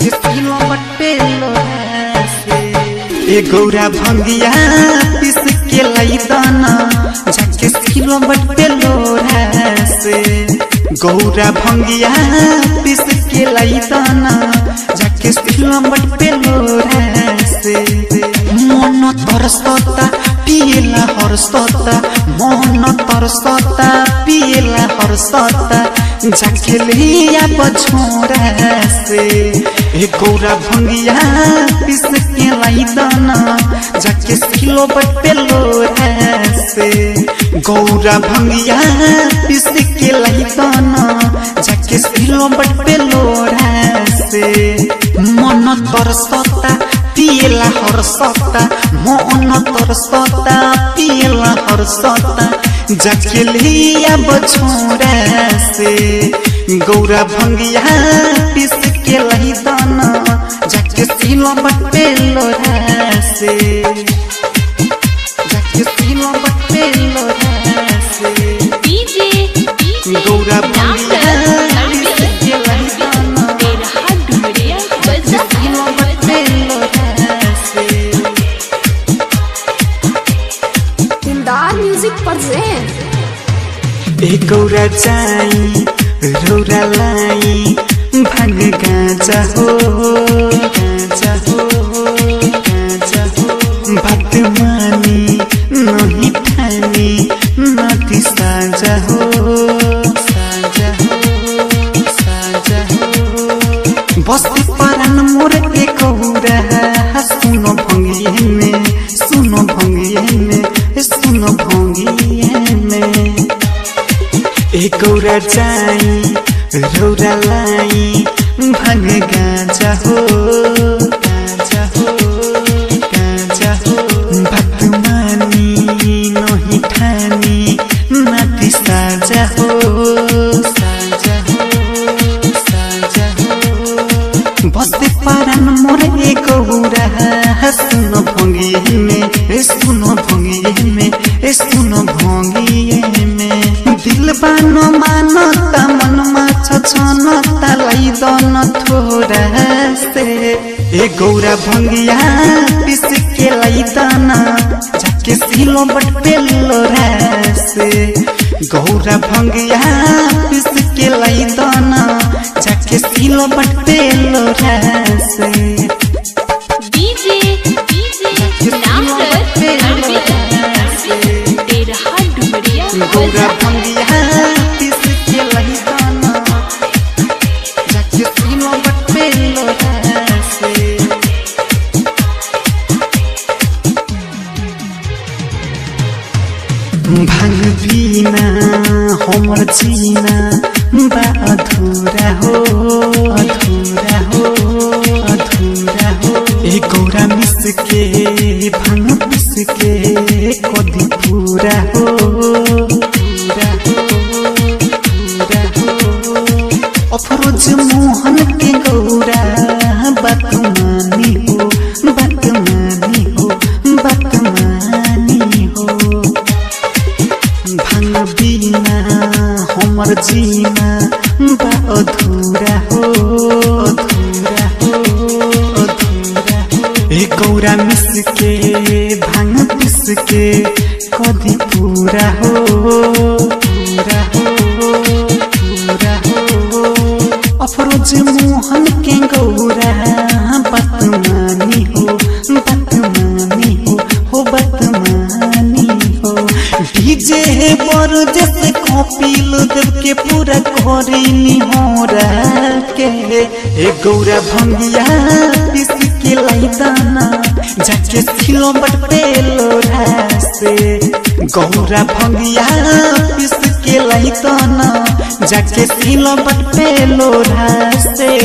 जाके सिलवट पे लोढ़ा से ए गौरा भंगिया पिस के लाई दाना जाके सिलवट पे लोढ़ा से गौरा भंगिया पिस के लाई दाना जाके सिलवट पे लोढ़ा से मन तरसता पिएला हरसता मन तरसता पिएला हरसता जाके लिया बछोरा से ए गौरा भंगिया पिस के लाई दाना जाके सिलवट पे लोढ़ा से गौरा भंगिया पिस के लाई दाना जाके सिलवट पे लोढ़ा से मन तरसता पिएला हरसता मन तरसता पिएला हरसता जाके लिया बछोरा से गौरा भंगिया पिस के लाई दाना जाके सिलवट पे लोढ़ा से जाके सिलवट पे लोढ़ा से गौरा भंगिया पिस के लाई दाना जाके सिलवट पे लोढ़ा से म्यूजिक प्रेजेंट ए गौरा जाई रौरा लाई भाग गाजा हो गाजा हो गाजा हो बात मानी नहीं ठानी नदी साजा हो साजा हो साजा हो बस्ती परान मोर ए गौरा सुनो भंगिए में सुनो भंगिए में सुनो भंगिए में ए गौरा जाई रौरा लाई भाग गाजा हो गाजा हो गाजा हो बात मानी नहीं ठानी नाती साजा हो साजा हो साजा हो बस्ती पारान मोर ए गौरा सुनो भंगिए में सुनो भंगिए में सुनो भंगिए में दिल बानो मानता मनमा छछनता लाई दन थोड़ा से ए गौरा भंगिया पिस के लाई दाना जाके सिलवट पे लोढ़ा से गौरा भंगिया पिस के लाई दाना जाके सिलवट पे लोढ़ा से गौरा भंगिया पिस के लाई दाना जाके सिलवट पे लोढ़ा से भांग बिना हमर जीना बा अधूरा हो अधूरा हो अधूरा हो ए गौरा मिस के भांग पिस के कदी पूरा हो पूरा हो पूरा हो अफरोज मोहन के गौरा बात मानी हो बात मानी हो बात मानी हो भांग बिना हमर जीना बा अधूरा हो अधूरा हो अधूरा हो ए गौरा मिस के भांग पिस के कदी पूरा हो पूरा हो पूरा हो अफरोज मोहन के गौरा बात मानी हो बात मानी हो बात मानी हो डीजे पर जैसे कपिल देव के पूरा करेनी हो के ए गौरा भंगिया पिस के लाई दाना जाके सिलवट पे लोढ़ा से गौरा भंगिया पिस के लाई दाना जाके सिलवट पे लोढ़ा से।